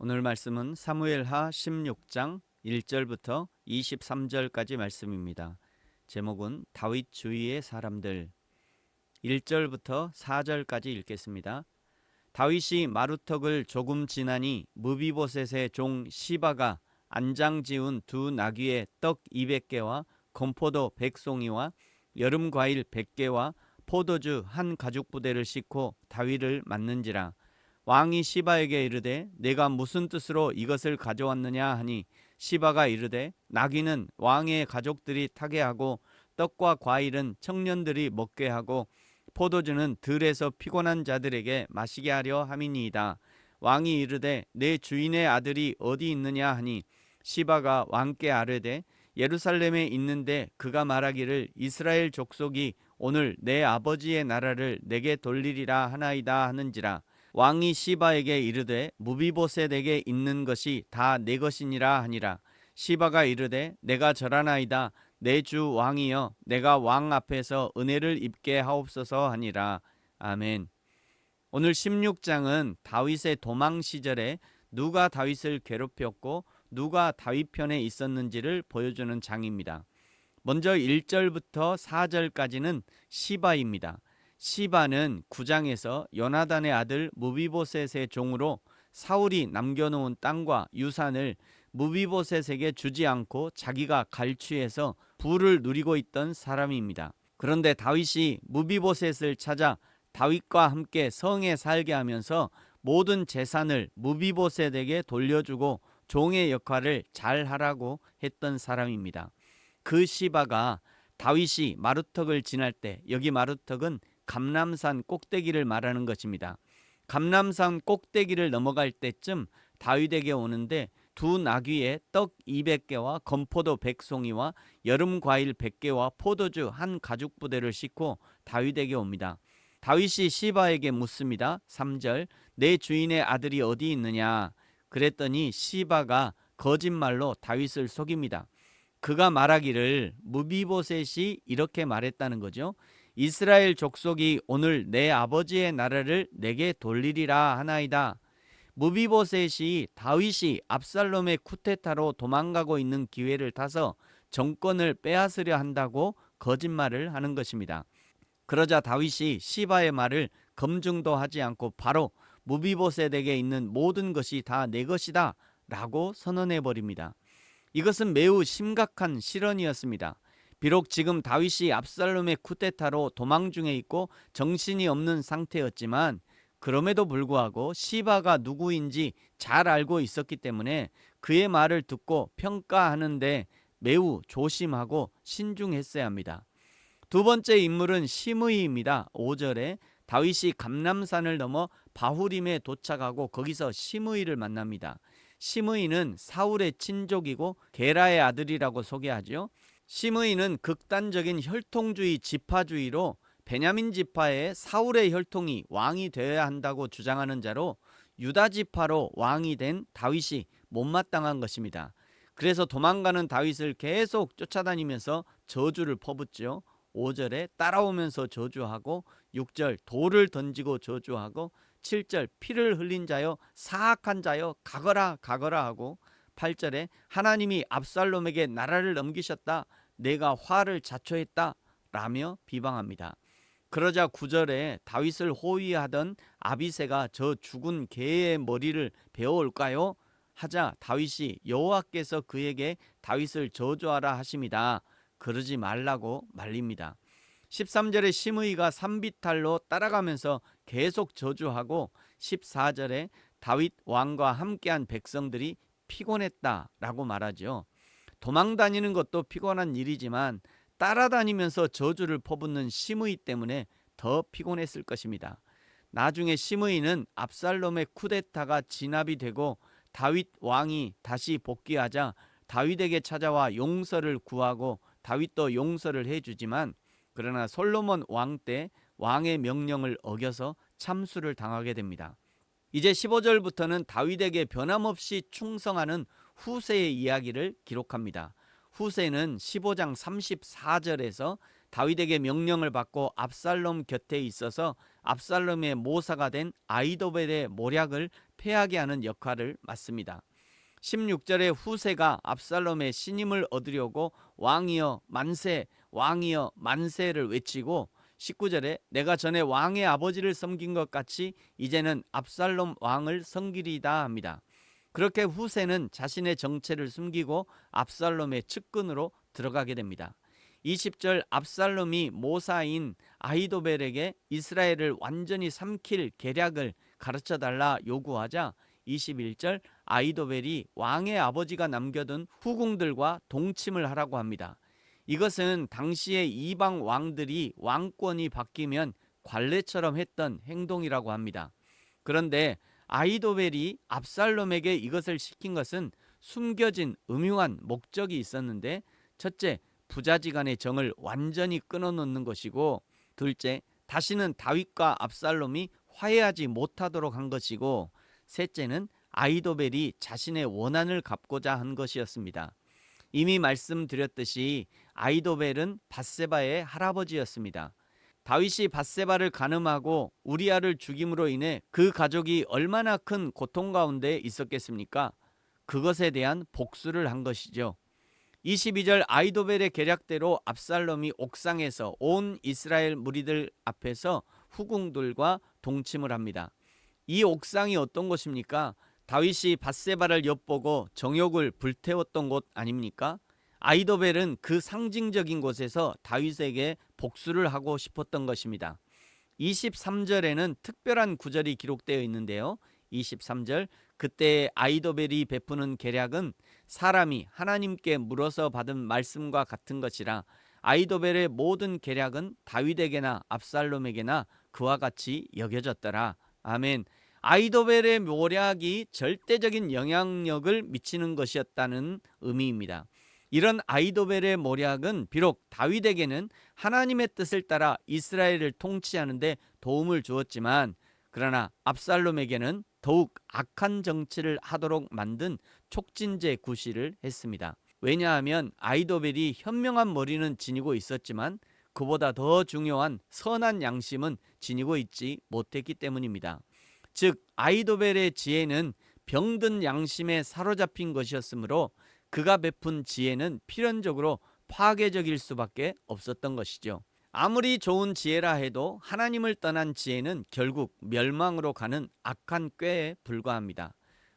오늘 말씀은 사무엘하 16장 1절부터 23절까지 말씀입니다. 제목은 다윗 주위의 사람들. 1절부터 4절까지 읽겠습니다. 다윗이 마루턱을 조금 지나니 무비보셋의 종 시바가 안장 지운 두 나귀의 떡 200개와 건포도 100송이와 여름 과일 100개와 포도주 한 가죽 부대를 싣고 다윗을 맞는지라. 왕이 시바에게 이르되 내가 무슨 뜻으로 이것을 가져왔느냐 하니 시바가 이르되 나귀는 왕의 가족들이 타게 하고 떡과 과일은 청년들이 먹게 하고 포도주는 들에서 피곤한 자들에게 마시게 하려 함이니이다. 왕이 이르되 내 주인의 아들이 어디 있느냐 하니 시바가 왕께 아뢰되 예루살렘에 있는데 그가 말하기를 이스라엘 족속이 오늘 내 아버지의 나라를 내게 돌리리라 하나이다 하는지라. 왕이 시바에게 이르되 무비보셋에게 있는 것이 다 내 것이니라 하니라. 시바가 이르되 내가 절하나이다. 내 주 왕이여 내가 왕 앞에서 은혜를 입게 하옵소서 하니라. 아멘. 오늘 16장은 다윗의 도망 시절에 누가 다윗을 괴롭혔고 누가 다윗 편에 있었는지를 보여주는 장입니다. 먼저 1절부터 4절까지는 시바입니다. 시바는 9장에서 요나단의 아들 무비보셋의 종으로 사울이 남겨놓은 땅과 유산을 무비보셋에게 주지 않고 자기가 갈취해서 부를 누리고 있던 사람입니다. 그런데 다윗이 무비보셋을 찾아 다윗과 함께 성에 살게 하면서 모든 재산을 무비보셋에게 돌려주고 종의 역할을 잘 하라고 했던 사람입니다. 그 시바가 다윗이 마루턱을 지날 때, 여기 마루턱은 감람산 꼭대기를 말하는 것입니다. 감람산 꼭대기를 넘어갈 때쯤 다윗에게 오는데 두 나귀의 떡 200개와 건포도 100송이와 여름 과일 100개와 포도주 한 가죽 부대를 싣고 다윗에게 옵니다. 다윗이 시바에게 묻습니다. 3절 내 주인의 아들이 어디 있느냐. 그랬더니 시바가 거짓말로 다윗을 속입니다. 그가 말하기를 무비보셋이 이렇게 말했다는 거죠. 이스라엘 족속이 오늘 내 아버지의 나라를 내게 돌리리라 하나이다. 무비보셋이 다윗이 압살롬의 쿠데타로 도망가고 있는 기회를 타서 정권을 빼앗으려 한다고 거짓말을 하는 것입니다. 그러자 다윗이 시바의 말을 검증도 하지 않고 바로 무비보셋에게 있는 모든 것이 다 내 것이다 라고 선언해 버립니다. 이것은 매우 심각한 실언이었습니다. 비록 지금 다윗이 압살롬의 쿠데타로 도망 중에 있고 정신이 없는 상태였지만 그럼에도 불구하고 시바가 누구인지 잘 알고 있었기 때문에 그의 말을 듣고 평가하는데 매우 조심하고 신중했어야 합니다. 두 번째 인물은 시므이입니다. 5절에 다윗이 감람산을 넘어 바후림에 도착하고 거기서 시므이를 만납니다. 시므이는 사울의 친족이고 게라의 아들이라고 소개하죠. 시므이는 극단적인 혈통주의 지파주의로 베냐민 지파의 사울의 혈통이 왕이 되어야 한다고 주장하는 자로 유다 지파로 왕이 된 다윗이 못마땅한 것입니다. 그래서 도망가는 다윗을 계속 쫓아다니면서 저주를 퍼붓죠. 5절에 따라오면서 저주하고 6절 돌을 던지고 저주하고 7절 피를 흘린 자여 사악한 자여 가거라 가거라 하고 8절에 하나님이 압살롬에게 나라를 넘기셨다. 내가 화를 자초했다 라며 비방합니다. 그러자 9절에 다윗을 호위하던 아비새가 저 죽은 개의 머리를 베어올까요? 하자 다윗이 여호와께서 그에게 다윗을 저주하라 하심이다. 그러지 말라고 말립니다. 13절에 시므이가 산비탈로 따라가면서 계속 저주하고 14절에 다윗 왕과 함께한 백성들이 피곤했다라고 말하죠. 도망다니는 것도 피곤한 일이지만 따라다니면서 저주를 퍼붓는 시므이 때문에 더 피곤했을 것입니다. 나중에 시므이는 압살롬의 쿠데타가 진압이 되고 다윗 왕이 다시 복귀하자 다윗에게 찾아와 용서를 구하고 다윗도 용서를 해주지만 그러나 솔로몬 왕 때 왕의 명령을 어겨서 참수를 당하게 됩니다. 이제 15절부터는 다윗에게 변함없이 충성하는 후세의 이야기를 기록합니다. 후세는 15장 34절에서 다윗에게 명령을 받고 압살롬 곁에 있어서 압살롬의 모사가 된 아히도벨의 모략을 패하게 하는 역할을 맡습니다. 16절에 후세가 압살롬의 신임을 얻으려고 왕이여 만세, 왕이여 만세를 외치고 19절에 내가 전에 왕의 아버지를 섬긴 것 같이 이제는 압살롬 왕을 섬기리다 합니다. 그렇게 후세는 자신의 정체를 숨기고 압살롬의 측근으로 들어가게 됩니다. 20절 압살롬이 모사인 아히도벨에게 이스라엘을 완전히 삼킬 계략을 가르쳐달라 요구하자 21절 아히도벨이 왕의 아버지가 남겨둔 후궁들과 동침을 하라고 합니다. 이것은 당시의 이방 왕들이 왕권이 바뀌면 관례처럼 했던 행동이라고 합니다. 그런데 아히도벨이 압살롬에게 이것을 시킨 것은 숨겨진 음흉한 목적이 있었는데, 첫째, 부자지간의 정을 완전히 끊어놓는 것이고, 둘째, 다시는 다윗과 압살롬이 화해하지 못하도록 한 것이고, 셋째는 아히도벨이 자신의 원한을 갚고자 한 것이었습니다. 이미 말씀드렸듯이 아히도벨은 밧세바의 할아버지였습니다. 다윗이 밧세바를 간음하고 우리아를 죽임으로 인해 그 가족이 얼마나 큰 고통 가운데 있었겠습니까? 그것에 대한 복수를 한 것이죠. 22절 아히도벨의 계략대로 압살롬이 옥상에서 온 이스라엘 무리들 앞에서 후궁들과 동침을 합니다. 이 옥상이 어떤 곳입니까? 다윗이 밧세바를 엿보고 정욕을 불태웠던 곳 아닙니까? 아히도벨은 그 상징적인 곳에서 다윗에게 복수를 하고 싶었던 것입니다. 23절에는 특별한 구절이 기록되어 있는데요. 23절 그때 아히도벨이 베푸는 계략은 사람이 하나님께 물어서 받은 말씀과 같은 것이라 아히도벨의 모든 계략은 다윗에게나 압살롬에게나 그와 같이 여겨졌더라. 아멘. 아히도벨의 모략이 절대적인 영향력을 미치는 것이었다는 의미입니다. 이런 아히도벨의 모략은 비록 다윗에게는 하나님의 뜻을 따라 이스라엘을 통치하는 데 도움을 주었지만, 그러나 압살롬에게는 더욱 악한 정치를 하도록 만든 촉진제 구실을 했습니다. 왜냐하면 아히도벨이 현명한 머리는 지니고 있었지만 그보다 더 중요한 선한 양심은 지니고 있지 못했기 때문입니다. 즉 아히도벨의 지혜는 병든 양심에 사로잡힌 것이었으므로 그가 베푼 지혜는 필연적으로 파괴적일 수밖에 없었던 것이죠. 아무리 좋은 지혜라 해도 하나님을 떠난 지혜는 결국 멸망으로 가는 악한 꾀에 불과합니다.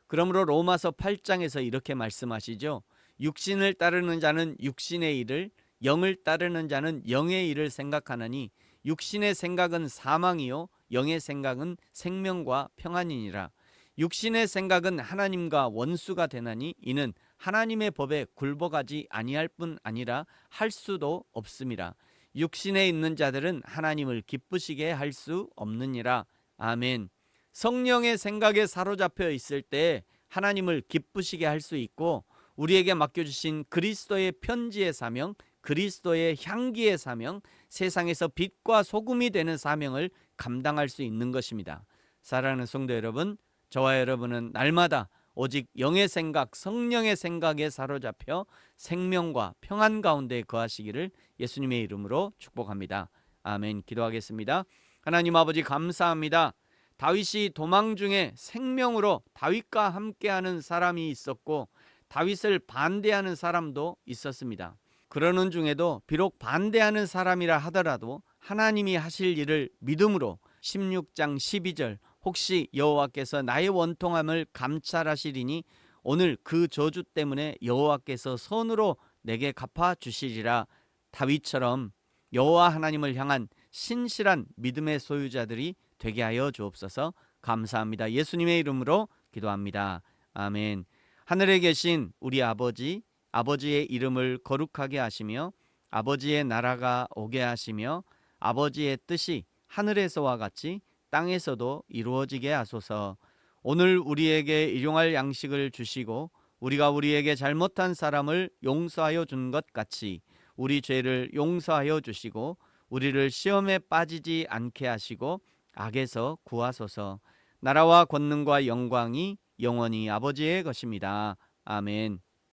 그러므로 로마서 8장에서 이렇게 말씀하시죠. 육신을 따르는 자는 육신의 일을, 영을 따르는 자는 영의 일을 생각하나니 육신의 생각은 사망이요 영의 생각은 생명과 평안이니라. 육신의 생각은 하나님과 원수가 되나니 이는 하나님의 법에 굴복하지 아니할 뿐 아니라 할 수도 없음이라. 육신에 있는 자들은 하나님을 기쁘시게 할 수 없느니라. 아멘. 성령의 생각에 사로잡혀 있을 때 하나님을 기쁘시게 할 수 있고, 우리에게 맡겨주신 그리스도의 편지의 사명, 그리스도의 향기의 사명, 세상에서 빛과 소금이 되는 사명을 감당할 수 있는 것입니다. 사랑하는 성도 여러분, 저와 여러분은 날마다 오직 영의 생각, 성령의 생각에 사로잡혀 생명과 평안 가운데 거하시기를 예수님의 이름으로 축복합니다. 아멘. 기도하겠습니다. 하나님 아버지 감사합니다. 다윗이 도망 중에 생명으로 다윗과 함께하는 사람이 있었고 다윗을 반대하는 사람도 있었습니다. 그러는 중에도 비록 반대하는 사람이라 하더라도 하나님이 하실 일을 믿음으로 16장 12절 혹시 여호와께서 나의 원통함을 감찰하시리니 오늘 그 저주 때문에 여호와께서 손으로 내게 갚아 주시리라. 다윗처럼 여호와 하나님을 향한 신실한 믿음의 소유자들이 되게 하여 주옵소서. 감사합니다. 예수님의 이름으로 기도합니다. 아멘. 하늘에 계신 우리 아버지, 아버지의 이름을 거룩하게 하시며 아버지의 나라가 오게 하시며 아버지의 뜻이 하늘에서와 같이 땅에서도 이루어지게 하소서. 오늘 우리에게 일용할 양식을 주시고 우리가 우리에게 잘못한 사람을 용서하여 준 것 같이 우리 죄를 용서하여 주시고 우리를 시험에 빠지지 않게 하시고 악에서 구하소서. 나라와 권능과 영광이 영원히 아버지의 것입니다. 아멘.